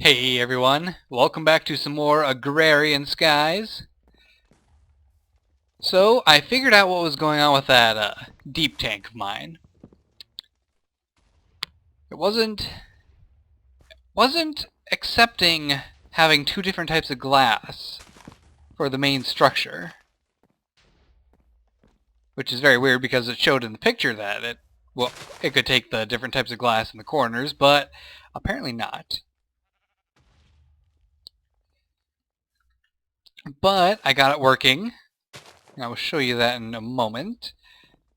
Hey everyone, welcome back to some more Agrarian Skies. So, I figured out what was going on with that deep tank of mine. It wasn't accepting having two different types of glass for the main structure. Which is very weird because it showed in the picture that it could take the different types of glass in the corners, but apparently not. But I got it working. I will show you that in a moment.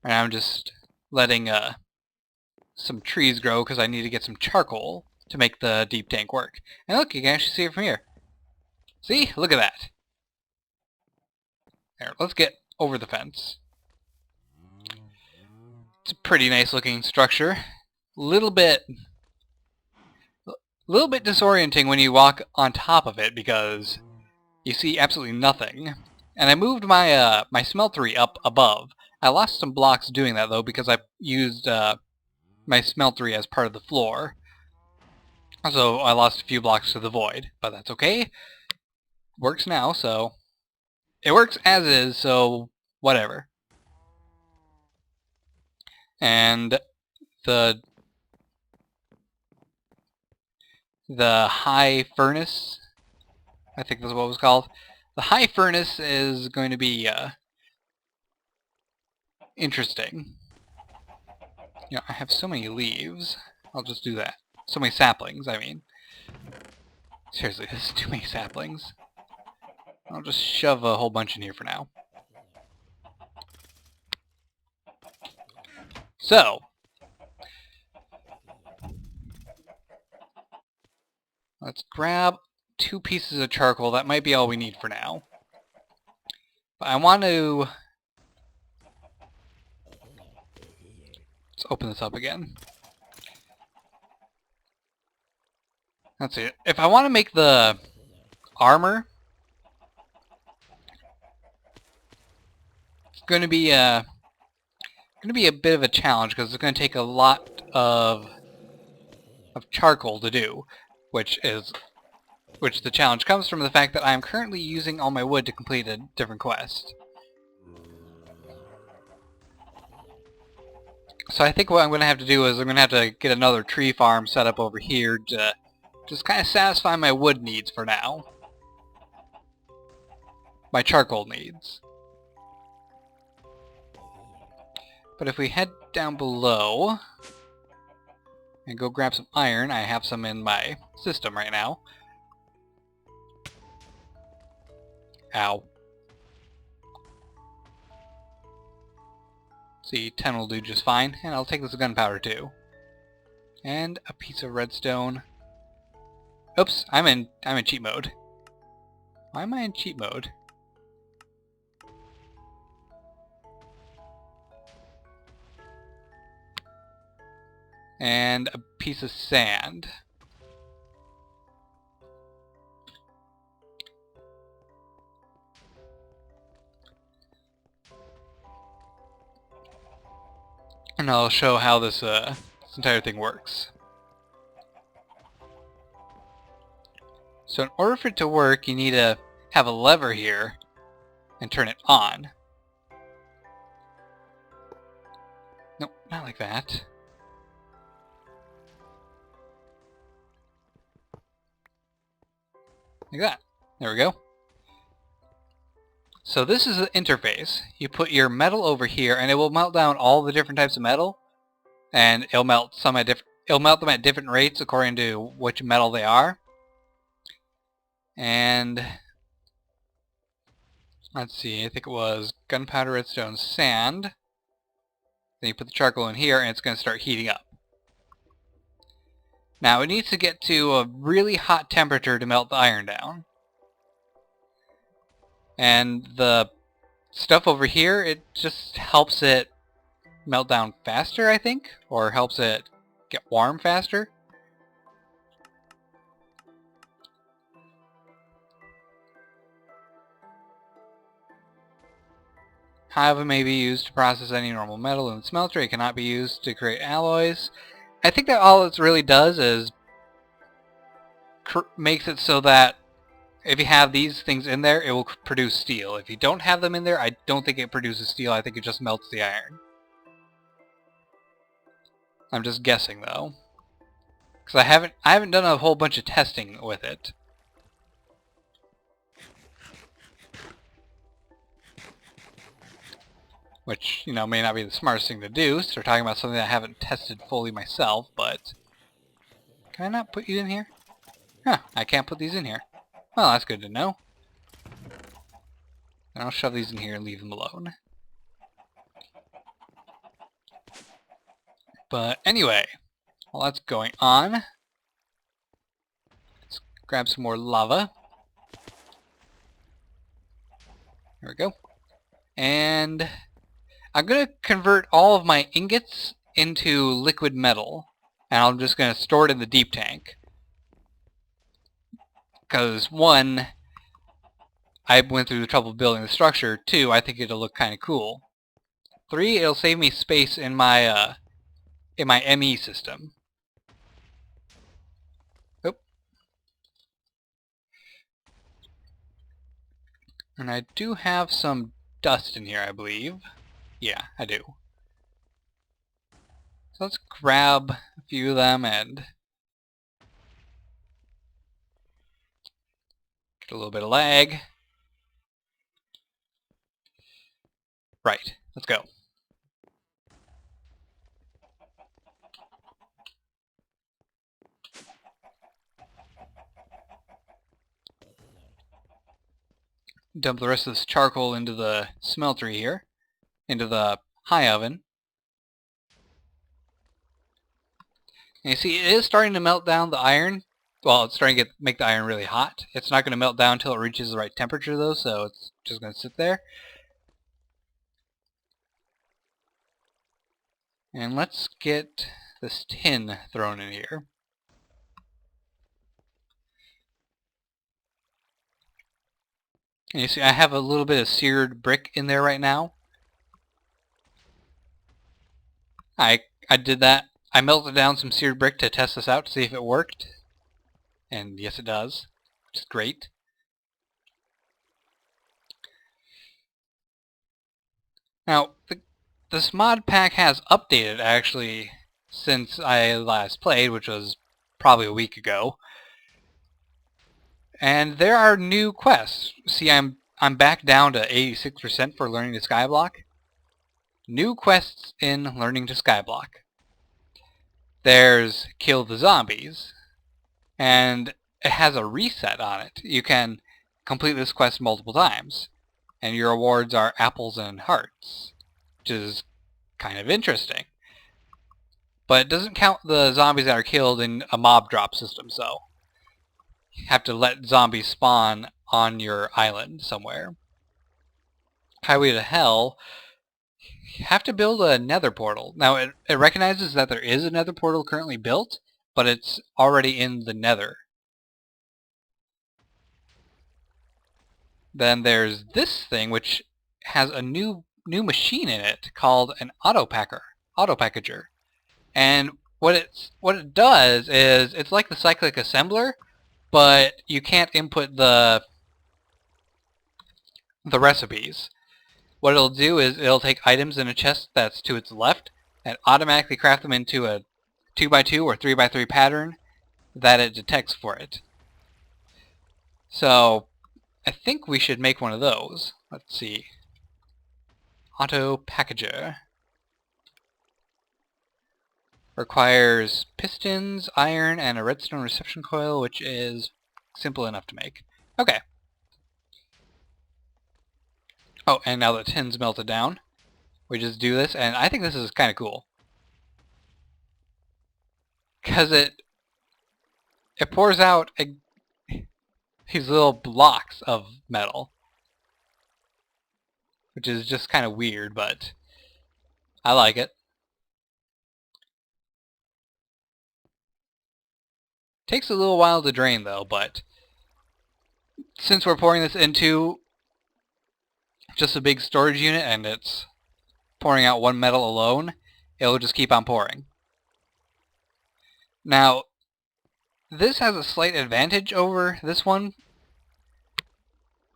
And I'm just letting some trees grow because I need to get some charcoal to make the deep tank work. And look, you can actually see it from here. See? Look at that. There, let's get over the fence. It's a pretty nice looking structure. Little bit disorienting when you walk on top of it because you see absolutely nothing. And I moved my my smeltery up above. I lost some blocks doing that though because I used my smeltery as part of the floor. So I lost a few blocks to the void, but that's okay. Works now, so it works as is, so whatever. And the high furnace, I think that's what it was called. The high furnace is going to be interesting. You know, I have so many leaves. I'll just do that. So many saplings, I mean. Seriously, this is too many saplings. I'll just shove a whole bunch in here for now. So, let's grab 2 pieces of charcoal. That might be all we need for now. But I want to... Let's open this up again. Let's see. If I want to make the armor, it's going to be a bit of a challenge because it's going to take a lot of charcoal to do, which the challenge comes from the fact that I am currently using all my wood to complete a different quest. So I think what I'm going to have to do is I'm going to have to get another tree farm set up over here to just kind of satisfy my wood needs for now. My charcoal needs. But if we head down below and go grab some iron, I have some in my system right now. Ow. See, 10 will do just fine, and I'll take this gunpowder too. And a piece of redstone. Oops, I'm in cheat mode. Why am I in cheat mode? And a piece of sand. And I'll show how this entire thing works. So in order for it to work, you need to have a lever here and turn it on. Nope, not like that. Like that. There we go. So this is the interface. You put your metal over here and it will melt down all the different types of metal, and it'll melt them at different rates according to which metal they are. And let's see, I think it was gunpowder, redstone, sand. Then you put the charcoal in here and it's going to start heating up. Now it needs to get to a really hot temperature to melt the iron down. And the stuff over here, it just helps it melt down faster, I think, or helps it get warm faster. However, may be used to process any normal metal in the smelter. It cannot be used to create alloys. I think that all it really does is makes it so that if you have these things in there, it will produce steel. If you don't have them in there, I don't think it produces steel. I think it just melts the iron. I'm just guessing though, because I haven't done a whole bunch of testing with it. Which, you know, may not be the smartest thing to do, so we're talking about something I haven't tested fully myself, but... Can I not put you in here? Huh, I can't put these in here. Well, that's good to know. Then I'll shove these in here and leave them alone. But anyway, while that's going on, let's grab some more lava. There we go. And I'm going to convert all of my ingots into liquid metal, and I'm just going to store it in the deep tank. Because, one, I went through the trouble of building the structure. Two, I think it'll look kind of cool. Three, it'll save me space in my ME system. Oop. And I do have some dust in here, I believe. Yeah, I do. So let's grab a few of them and get a little bit of lag. Right, let's go. Dump the rest of this charcoal into the smeltery here, into the high oven. And you see, it is starting to melt down the iron. Well, it's starting to make the iron really hot. It's not going to melt down until it reaches the right temperature, though, so it's just going to sit there. And let's get this tin thrown in here. And you see, I have a little bit of seared brick in there right now. I did that. I melted down some seared brick to test this out to see if it worked. And yes, it does. Which is great. Now, this mod pack has updated, actually, since I last played, which was probably a week ago. And there are new quests. See, I'm back down to 86% for learning to skyblock. New quests in learning to skyblock. There's kill the zombies, and it has a reset on it. You can complete this quest multiple times, and your rewards are apples and hearts, which is kind of interesting. But it doesn't count the zombies that are killed in a mob drop system, so you have to let zombies spawn on your island somewhere. Highway to Hell, you have to build a nether portal. Now, it recognizes that there is a nether portal currently built, but it's already in the nether. Then there's this thing, which has a new machine in it called an auto-packager. And what it does is, it's like the cyclic assembler, but you can't input the recipes. What it'll do is it'll take items in a chest that's to its left and automatically craft them into a 2x2 or 3x3 pattern that it detects for it. So I think we should make one of those. Let's see. Auto packager. Requires pistons, iron, and a redstone reception coil, which is simple enough to make. Okay. Oh, and now the tin's melted down, we just do this, and I think this is kind of cool. Because it pours out these little blocks of metal. Which is just kind of weird, but I like it. Takes a little while to drain though, but since we're pouring this into just a big storage unit and it's pouring out one metal alone, it'll just keep on pouring. Now, This has a slight advantage over this one,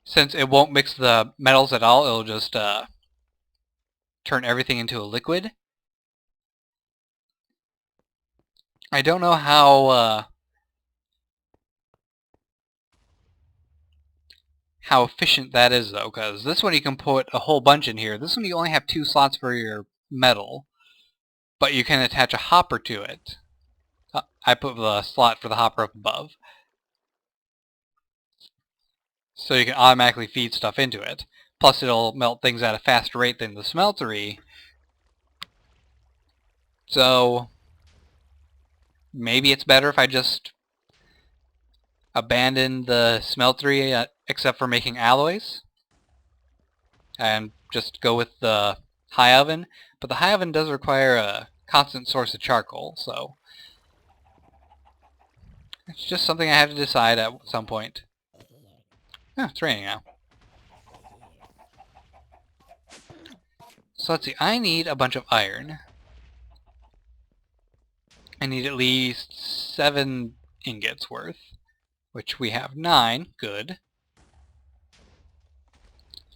since it won't mix the metals at all. It'll just turn everything into a liquid. I don't know how efficient that is, though, because this one you can put a whole bunch in here. This one you only have 2 slots for your metal, but you can attach a hopper to it. I put the slot for the hopper up above, so you can automatically feed stuff into it. Plus it'll melt things at a faster rate than the smeltery. So maybe it's better if I just abandon the smeltery except for making alloys and just go with the high oven. But the high oven does require a constant source of charcoal, so it's just something I have to decide at some point. Oh, it's raining now. So let's see, I need a bunch of iron. I need at least 7 ingots worth, which we have 9. Good.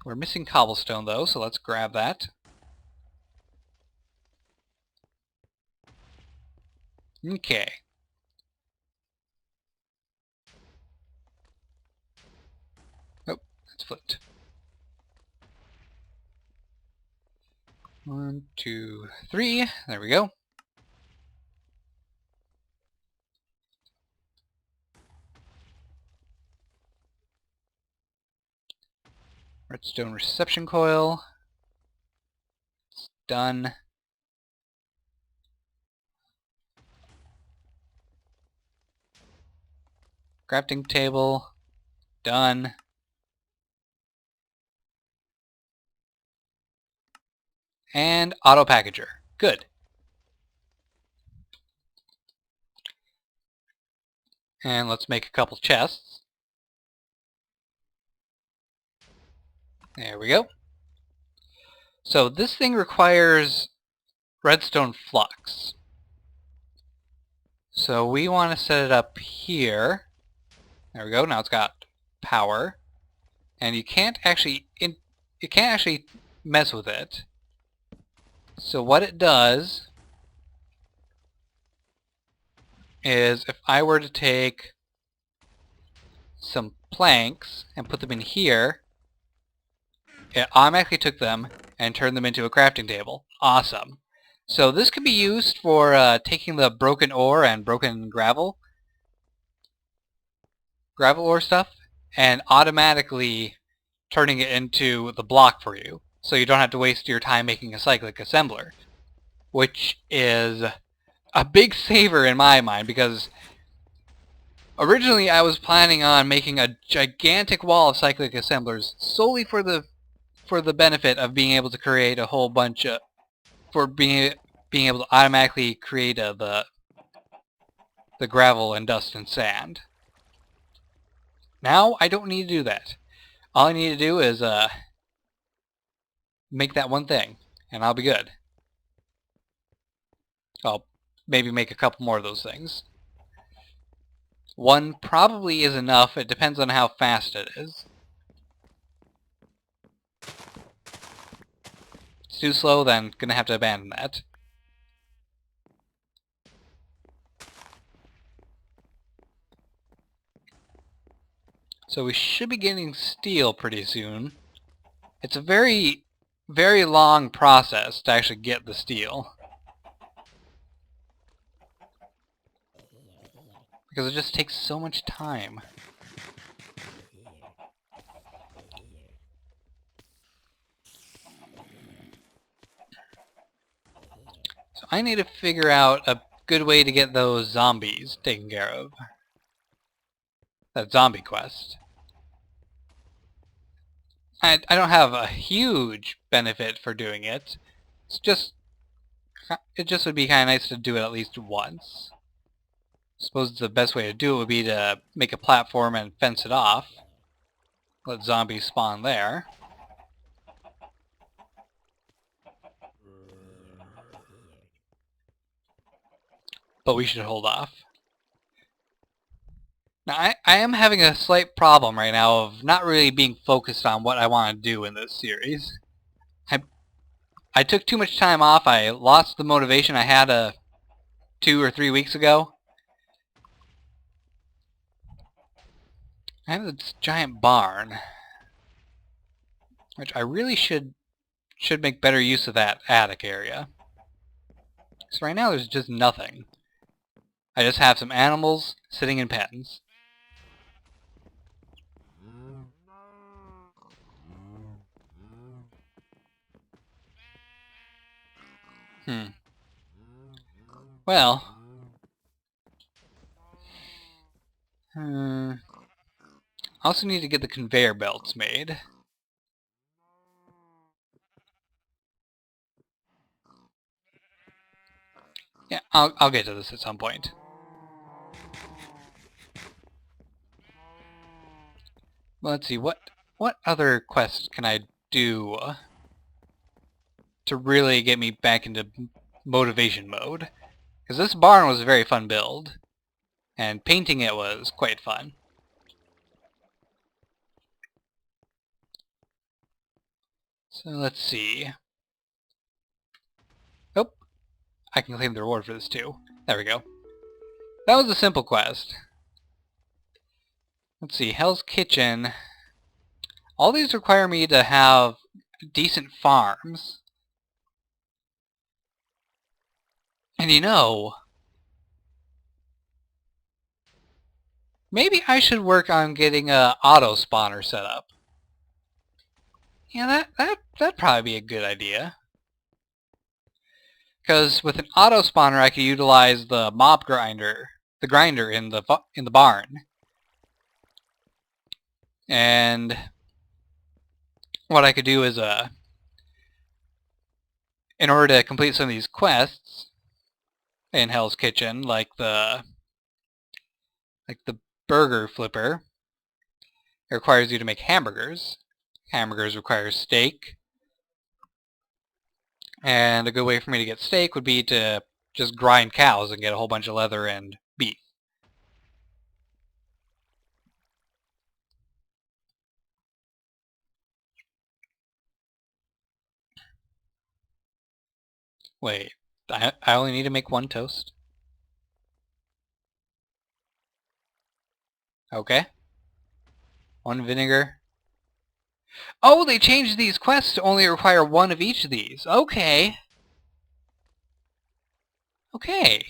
We're missing cobblestone though, so let's grab that. Okay. Oh, that's flipped. 1, 2, 3. There we go. Redstone reception coil. It's done. Crafting table. Done. And auto packager. Good. And let's make a couple chests. There we go. So this thing requires redstone flux. So we want to set it up here. There we go. Now it's got power, and you can't actually mess with it. So what it does is, if I were to take some planks and put them in here, it automatically took them and turned them into a crafting table. Awesome. So this can be used for taking the broken ore and broken gravel ore stuff and automatically turning it into the block for you, so you don't have to waste your time making a cyclic assembler, which is a big saver in my mind, because originally I was planning on making a gigantic wall of cyclic assemblers solely for the benefit of being able to create a whole bunch of, for being able to automatically create the gravel and dust and sand. Now I don't need to do that. All I need to do is make that one thing, and I'll be good. I'll maybe make a couple more of those things. One probably is enough. It depends on how fast it is. If it's too slow, then gonna have to abandon that. So we should be getting steel pretty soon. It's a very, very long process to actually get the steel, because it just takes so much time. So I need to figure out a good way to get those zombies taken care of. That zombie quest. I don't have a huge benefit for doing it. It just would be kind of nice to do it at least once. I suppose the best way to do it would be to make a platform and fence it off. Let zombies spawn there. But we should hold off. Now, I am having a slight problem right now of not really being focused on what I want to do in this series. I took too much time off. I lost the motivation I had 2 or 3 weeks ago. I have this giant barn, which I really should make better use of that attic area. So right now there's just nothing. I just have some animals sitting in pens. Well, I also need to get the conveyor belts made. Yeah, I'll get to this at some point. Well, let's see, what other quests can I do to really get me back into motivation mode? Because this barn was a very fun build, and painting it was quite fun. So let's see. Oh, I can claim the reward for this too. There we go. That was a simple quest. Let's see, Hell's Kitchen. All these require me to have decent farms. And you know, maybe I should work on getting a auto spawner set up. Yeah, that'd probably be a good idea. Because with an auto spawner, I could utilize the mob grinder, the grinder in the barn. And what I could do is, in order to complete some of these quests in Hell's Kitchen, like the burger flipper, it requires you to make hamburgers. Hamburgers require steak. And a good way for me to get steak would be to just grind cows and get a whole bunch of leather and beef. Wait, I only need to make one toast? Okay. One vinegar. Oh, they changed these quests to only require one of each of these. Okay. Okay.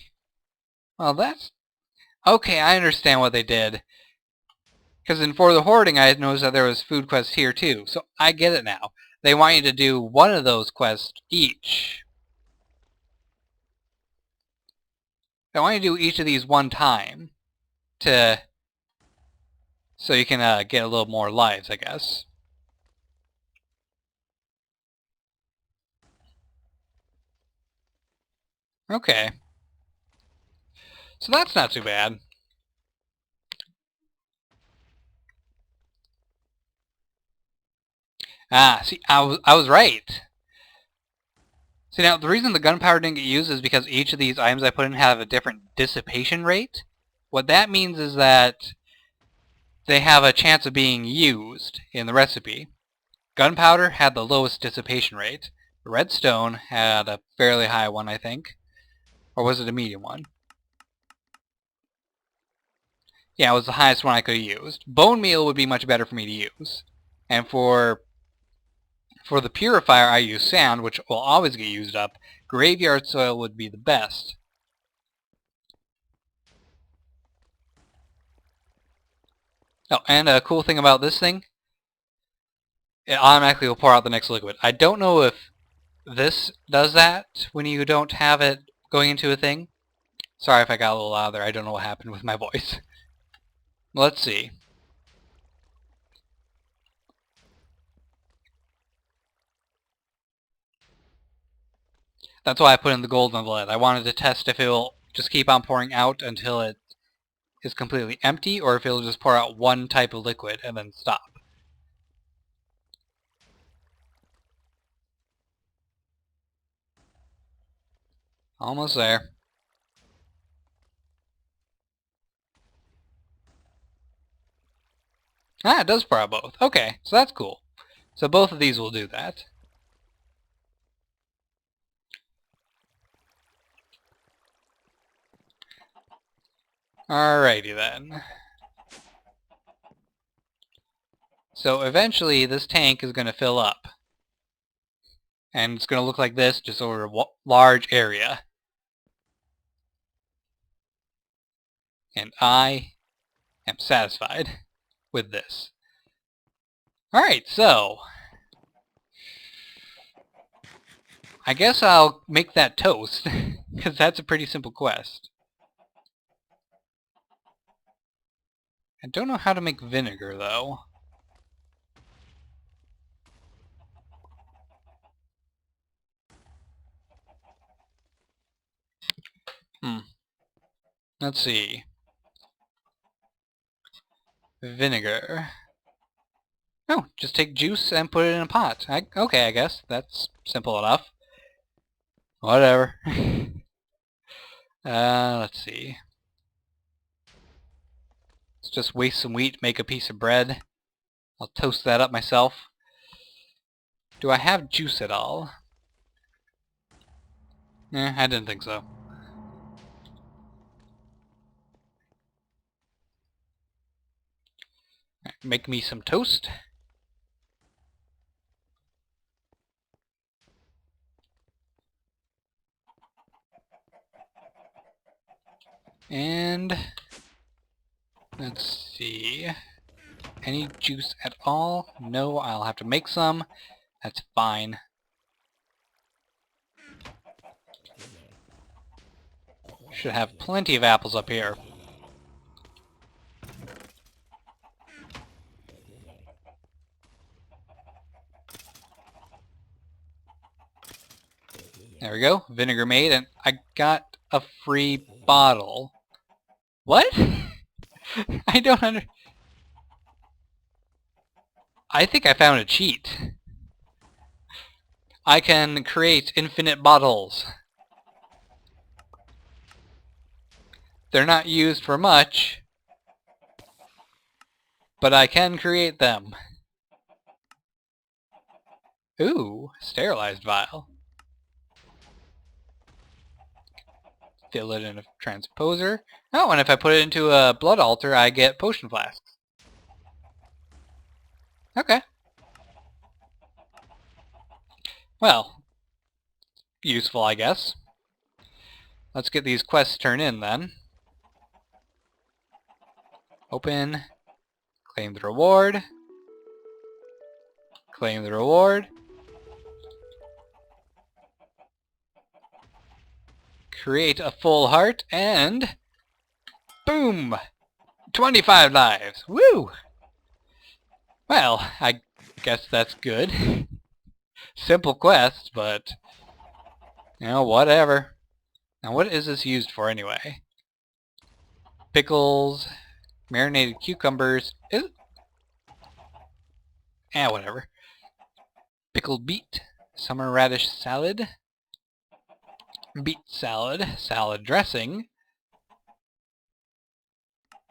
Well, that's... Okay, I understand what they did. Because in For the Hoarding, I had noticed that there was food quests here too. So I get it now. They want you to do one of those quests each. They want you to do each of these one time. So you can get a little more lives, I guess. Okay. So that's not too bad. Ah, see, I was right. See, now, the reason the gunpowder didn't get used is because each of these items I put in have a different dissipation rate. What that means is that they have a chance of being used in the recipe. Gunpowder had the lowest dissipation rate. Redstone had a fairly high one, I think. Or was it a medium one? Yeah, it was the highest one I could have used. Bone meal would be much better for me to use. And for the purifier, I use sand, which will always get used up. Graveyard soil would be the best. Oh, and a cool thing about this thing, it automatically will pour out the next liquid. I don't know if this does that when you don't have it going into a thing. Sorry if I got a little loud there. I don't know what happened with my voice. Let's see. That's why I put in the gold on the lead. I wanted to test if it will just keep on pouring out until it is completely empty, or if it'll just pour out one type of liquid and then stop. Almost there. Ah, it does pour out both. Okay, so that's cool. So both of these will do that. Alrighty then. So eventually this tank is going to fill up. And it's going to look like this, just over a large area. And I am satisfied with this. Alright, so I guess I'll make that toast, because that's a pretty simple quest. I don't know how to make vinegar, though. Let's see. Vinegar. Oh, just take juice and put it in a pot. Okay, I guess. That's simple enough. Whatever. Let's see. Let's just waste some wheat, make a piece of bread. I'll toast that up myself. Do I have juice at all? I didn't think so. Make me some toast. And let's see. Any juice at all? No, I'll have to make some. That's fine. Should have plenty of apples up here. There we go. Vinegar made, and I got a free bottle. What? I don't I think I found a cheat. I can create infinite bottles. They're not used for much, but I can create them. Ooh, sterilized vial. Fill it in a transposer. Oh, and if I put it into a blood altar, I get potion flasks. Okay. Well, useful, I guess. Let's get these quests turned in, then. Open. Claim the reward. Claim the reward. Create a full heart, and boom! 25 lives! Woo! Well, I guess that's good. Simple quest, but you know, whatever. Now what is this used for anyway? Pickles, marinated cucumbers. Whatever. Pickled beet, summer radish salad, beet salad, salad dressing,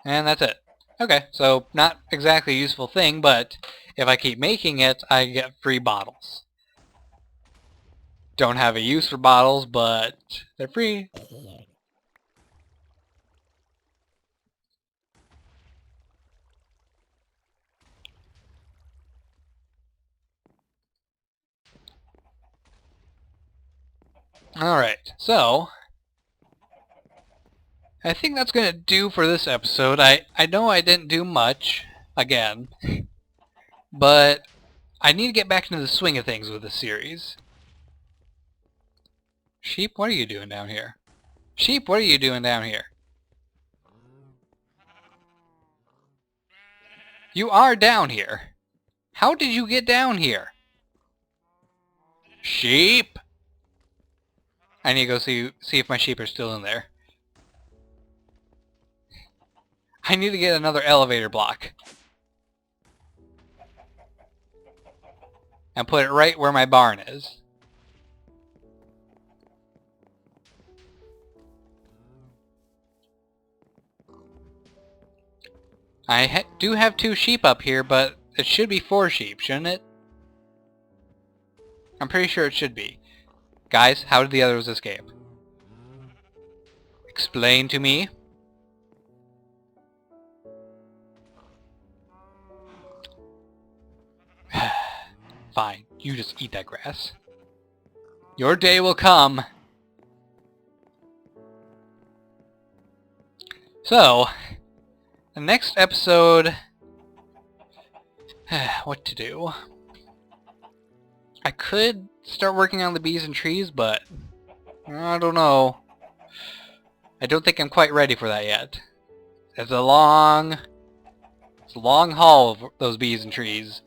and that's it. Okay, so not exactly a useful thing, but if I keep making it, I get free bottles. Don't have a use for bottles, but they're free. Alright, so I think that's going to do for this episode. I know I didn't do much, again, but I need to get back into the swing of things with this series. Sheep, what are you doing down here? Sheep, what are you doing down here? You are down here. How did you get down here? Sheep! I need to go see if my sheep are still in there. I need to get another elevator block. And put it right where my barn is. I do have 2 sheep up here, but it should be 4 sheep, shouldn't it? I'm pretty sure it should be. Guys, how did the others escape? Explain to me. Fine, you just eat that grass. Your day will come. So, the next episode... what to do? I could start working on the bees and trees, but... I don't know. I don't think I'm quite ready for that yet. It's a long haul of those bees and trees.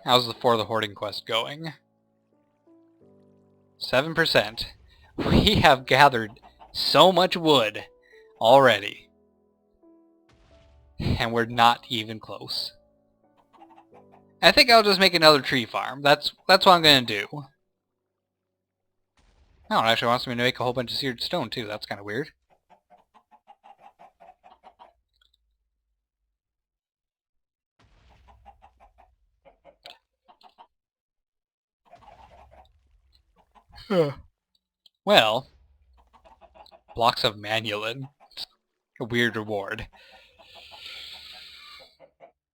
How's the For the Hoarding quest going? 7%. We have gathered so much wood already. And we're not even close. I think I'll just make another tree farm. That's what I'm gonna do. Oh, it actually wants me to make a whole bunch of seared stone too. That's kind of weird. Well, blocks of manulin. A weird reward.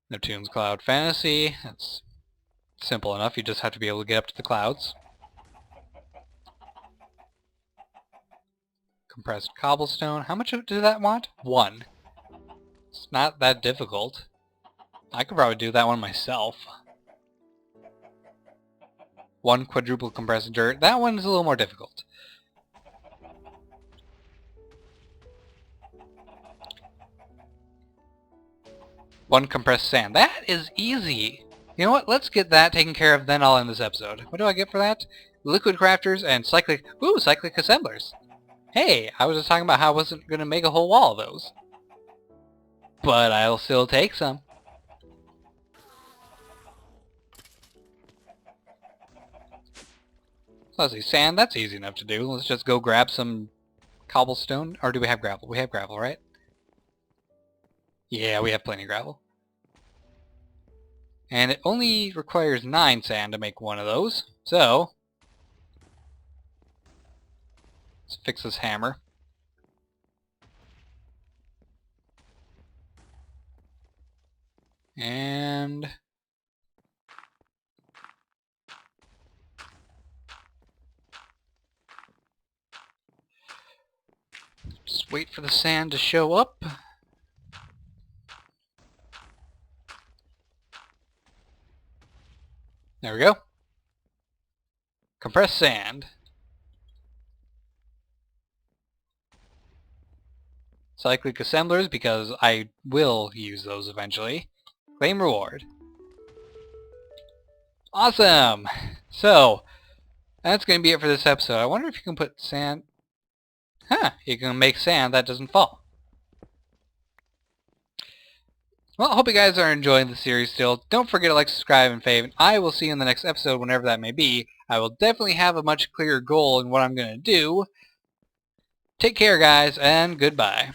Neptune's Cloud Fantasy. That's simple enough. You just have to be able to get up to the clouds. Compressed cobblestone. How much do that want? 1. It's not that difficult. I could probably do that one myself. 1 quadruple compressed dirt. That one is a little more difficult. One compressed sand. That is easy. You know what? Let's get that taken care of, then I'll end this episode. What do I get for that? Liquid crafters and cyclic... Ooh, cyclic assemblers. Hey, I was just talking about how I wasn't going to make a whole wall of those. But I'll still take some. Let's see, sand, that's easy enough to do. Let's just go grab some cobblestone. Or do we have gravel? We have gravel, right? Yeah, we have plenty of gravel. And it only requires 9 sand to make one of those. So, let's fix this hammer. And... just wait for the sand to show up. There we go. Compressed sand. Cyclic assemblers, because I will use those eventually. Claim reward. Awesome! So, that's going to be it for this episode. I wonder if you can put sand... Huh, you can make sand that doesn't fall. Well, I hope you guys are enjoying the series still. Don't forget to like, subscribe, and fave. And I will see you in the next episode, whenever that may be. I will definitely have a much clearer goal in what I'm going to do. Take care, guys, and goodbye.